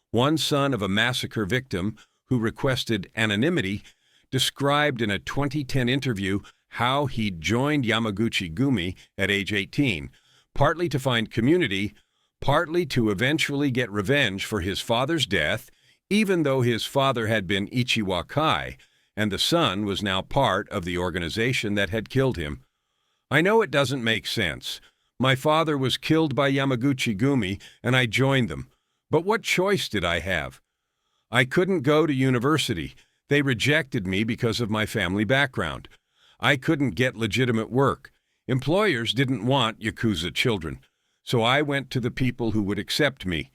One son of a massacre victim who requested anonymity described in a 2010 interview how he joined Yamaguchi-gumi at age 18, partly to find community, partly to eventually get revenge for his father's death, even though his father had been Ichiwa-kai, and the son was now part of the organization that had killed him. I know it doesn't make sense. My father was killed by Yamaguchi-gumi, and I joined them. But what choice did I have? I couldn't go to university. They rejected me because of my family background. I couldn't get legitimate work. Employers didn't want Yakuza children, so I went to the people who would accept me.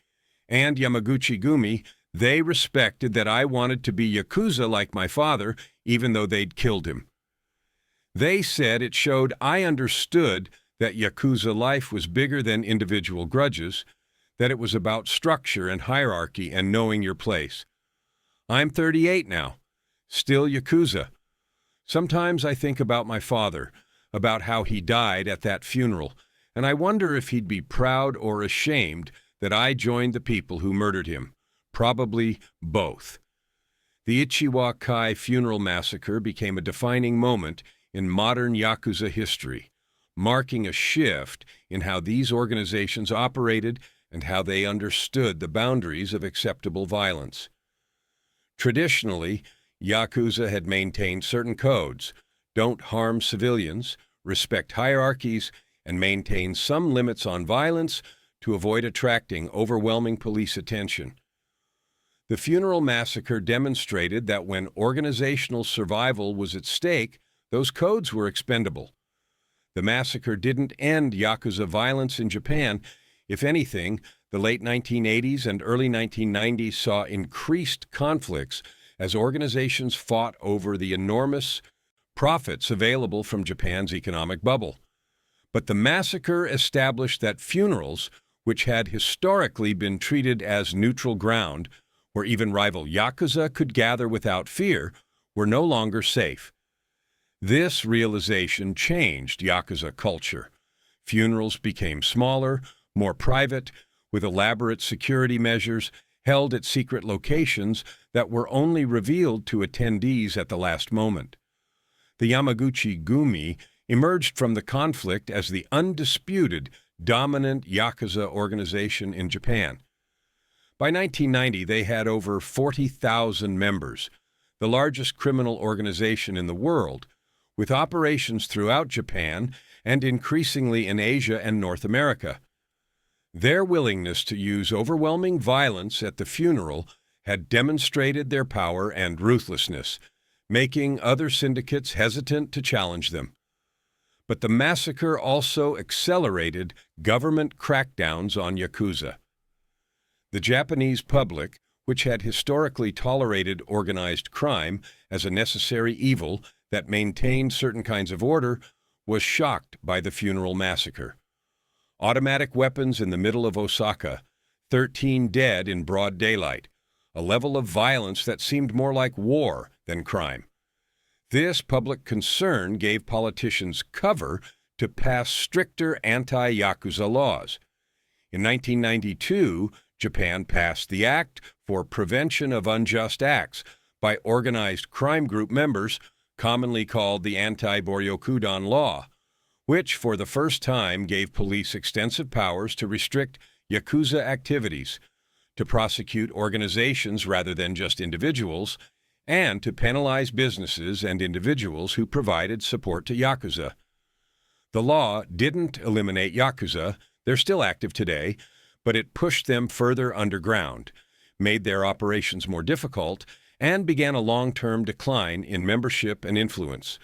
And Yamaguchi-gumi, they respected that I wanted to be Yakuza like my father, even though they'd killed him. They said it showed I understood that Yakuza life was bigger than individual grudges, that it was about structure and hierarchy and knowing your place. I'm 38 now, still Yakuza. Sometimes I think about my father, about how he died at that funeral, and I wonder if he'd be proud or ashamed that I joined the people who murdered him. Probably both. The Ichiwa-kai funeral massacre became a defining moment in modern Yakuza history, marking a shift in how these organizations operated and how they understood the boundaries of acceptable violence. Traditionally, Yakuza had maintained certain codes: don't harm civilians, respect hierarchies, and maintain some limits on violence to avoid attracting overwhelming police attention. The funeral massacre demonstrated that when organizational survival was at stake, those codes were expendable. The massacre didn't end Yakuza violence in Japan. If anything, the late 1980s and early 1990s saw increased conflicts as organizations fought over the enormous profits available from Japan's economic bubble. But the massacre established that funerals, which had historically been treated as neutral ground, where even rival Yakuza could gather without fear, were no longer safe. This realization changed Yakuza culture. Funerals became smaller, more private, with elaborate security measures held at secret locations that were only revealed to attendees at the last moment. The Yamaguchi-gumi emerged from the conflict as the undisputed dominant Yakuza organization in Japan. By 1990, they had over 40,000 members, the largest criminal organization in the world, with operations throughout Japan and increasingly in Asia and North America. Their willingness to use overwhelming violence at the funeral had demonstrated their power and ruthlessness, making other syndicates hesitant to challenge them. But the massacre also accelerated government crackdowns on Yakuza. The Japanese public, which had historically tolerated organized crime as a necessary evil that maintained certain kinds of order, was shocked by the funeral massacre. Automatic weapons in the middle of Osaka, 13 dead in broad daylight, a level of violence that seemed more like war than crime. This public concern gave politicians cover to pass stricter anti-Yakuza laws. In 1992, Japan passed the Act for Prevention of Unjust Acts by organized crime group members, commonly called the Anti-Boryokudan Law, which for the first time gave police extensive powers to restrict Yakuza activities, to prosecute organizations rather than just individuals, and to penalize businesses and individuals who provided support to Yakuza. The law didn't eliminate Yakuza, they're still active today, but it pushed them further underground, made their operations more difficult, and began a long-term decline in membership and influence.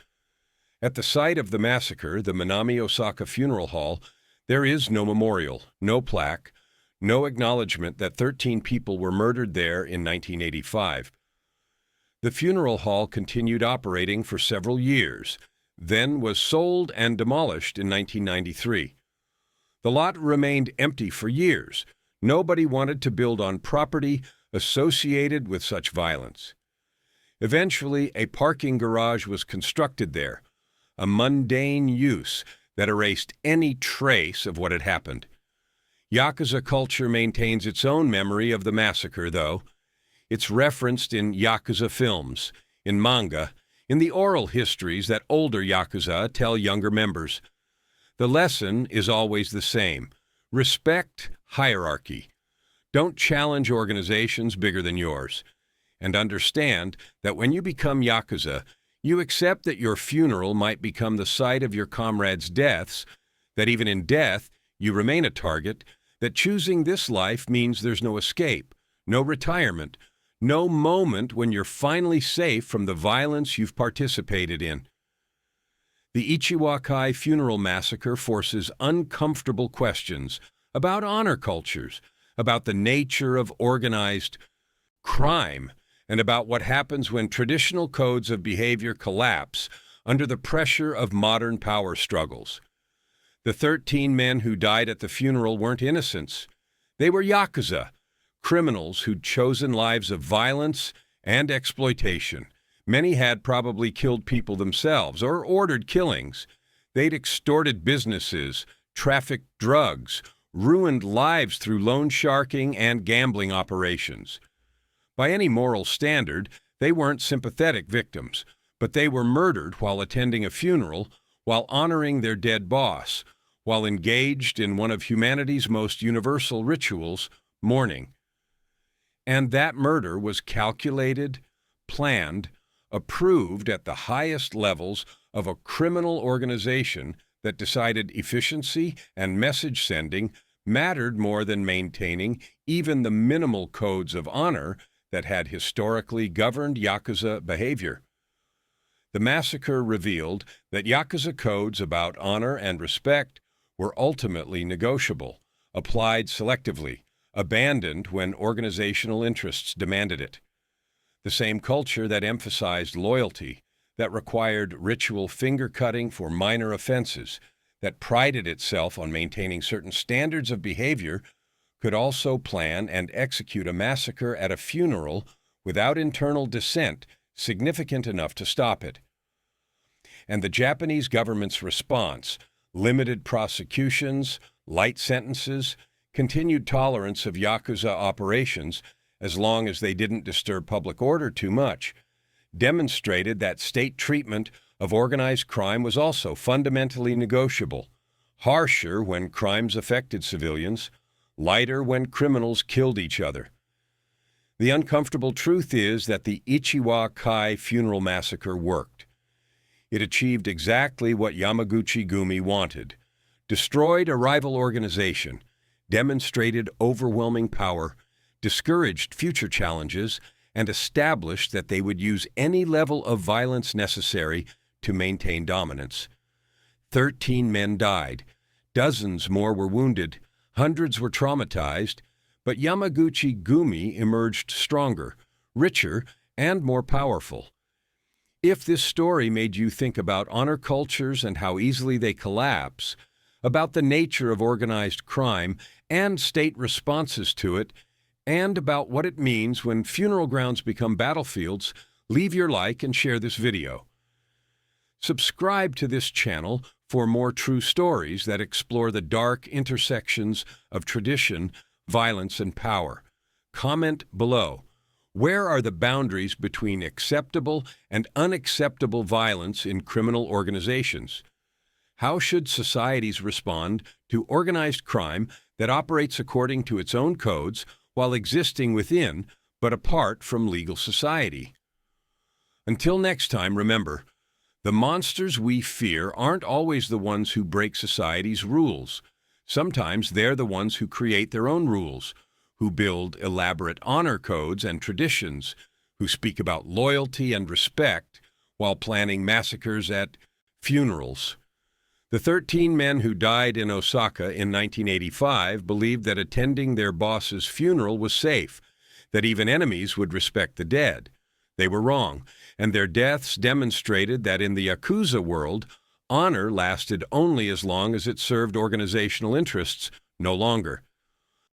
At the site of the massacre, the Minami Osaka Funeral Hall, there is no memorial, no plaque, no acknowledgement that 13 people were murdered there in 1985. The funeral hall continued operating for several years, then was sold and demolished in 1993. The lot remained empty for years. Nobody wanted to build on property associated with such violence. Eventually, a parking garage was constructed there, a mundane use that erased any trace of what had happened. Yakuza culture maintains its own memory of the massacre, though. It's referenced in Yakuza films, in manga, in the oral histories that older Yakuza tell younger members. The lesson is always the same. Respect hierarchy. Don't challenge organizations bigger than yours. And understand that when you become Yakuza, you accept that your funeral might become the site of your comrades' deaths, that even in death you remain a target, that choosing this life means there's no escape, no retirement, no moment when you're finally safe from the violence you've participated in. The Ichiwa-kai funeral massacre forces uncomfortable questions about honor cultures, about the nature of organized crime, and about what happens when traditional codes of behavior collapse under the pressure of modern power struggles. The 13 men who died at the funeral weren't innocents. They were Yakuza, criminals who'd chosen lives of violence and exploitation. Many had probably killed people themselves or ordered killings. They'd extorted businesses, trafficked drugs, ruined lives through loan sharking and gambling operations. By any moral standard, they weren't sympathetic victims, but they were murdered while attending a funeral, while honoring their dead boss, while engaged in one of humanity's most universal rituals, mourning. And that murder was calculated, planned, approved at the highest levels of a criminal organization that decided efficiency and message sending mattered more than maintaining even the minimal codes of honor that had historically governed Yakuza behavior. The massacre revealed that Yakuza codes about honor and respect were ultimately negotiable, applied selectively, abandoned when organizational interests demanded it. The same culture that emphasized loyalty, that required ritual finger-cutting for minor offenses, that prided itself on maintaining certain standards of behavior, could also plan and execute a massacre at a funeral without internal dissent significant enough to stop it. And the Japanese government's response, limited prosecutions, light sentences, continued tolerance of Yakuza operations as long as they didn't disturb public order too much, demonstrated that state treatment of organized crime was also fundamentally negotiable, harsher when crimes affected civilians, lighter when criminals killed each other. The uncomfortable truth is that the Ichiwa-kai funeral massacre worked. It achieved exactly what Yamaguchi-gumi wanted, destroyed a rival organization, demonstrated overwhelming power, discouraged future challenges, and established that they would use any level of violence necessary to maintain dominance. 13 men died. Dozens more were wounded. Hundreds were traumatized. But Yamaguchi-gumi emerged stronger, richer, and more powerful. If this story made you think about honor cultures and how easily they collapse, about the nature of organized crime and state responses to it, and about what it means when funeral grounds become battlefields, leave your like and share this video. Subscribe to this channel for more true stories that explore the dark intersections of tradition, violence, and power. Comment below. Where are the boundaries between acceptable and unacceptable violence in criminal organizations? How should societies respond to organized crime that operates according to its own codes while existing within but apart from legal society? Until next time, remember, the monsters we fear aren't always the ones who break society's rules. Sometimes they're the ones who create their own rules, who build elaborate honor codes and traditions, who speak about loyalty and respect while planning massacres at funerals. The 13 men who died in Osaka in 1985 believed that attending their boss's funeral was safe, that even enemies would respect the dead. They were wrong, and their deaths demonstrated that in the Yakuza world, honor lasted only as long as it served organizational interests, no longer.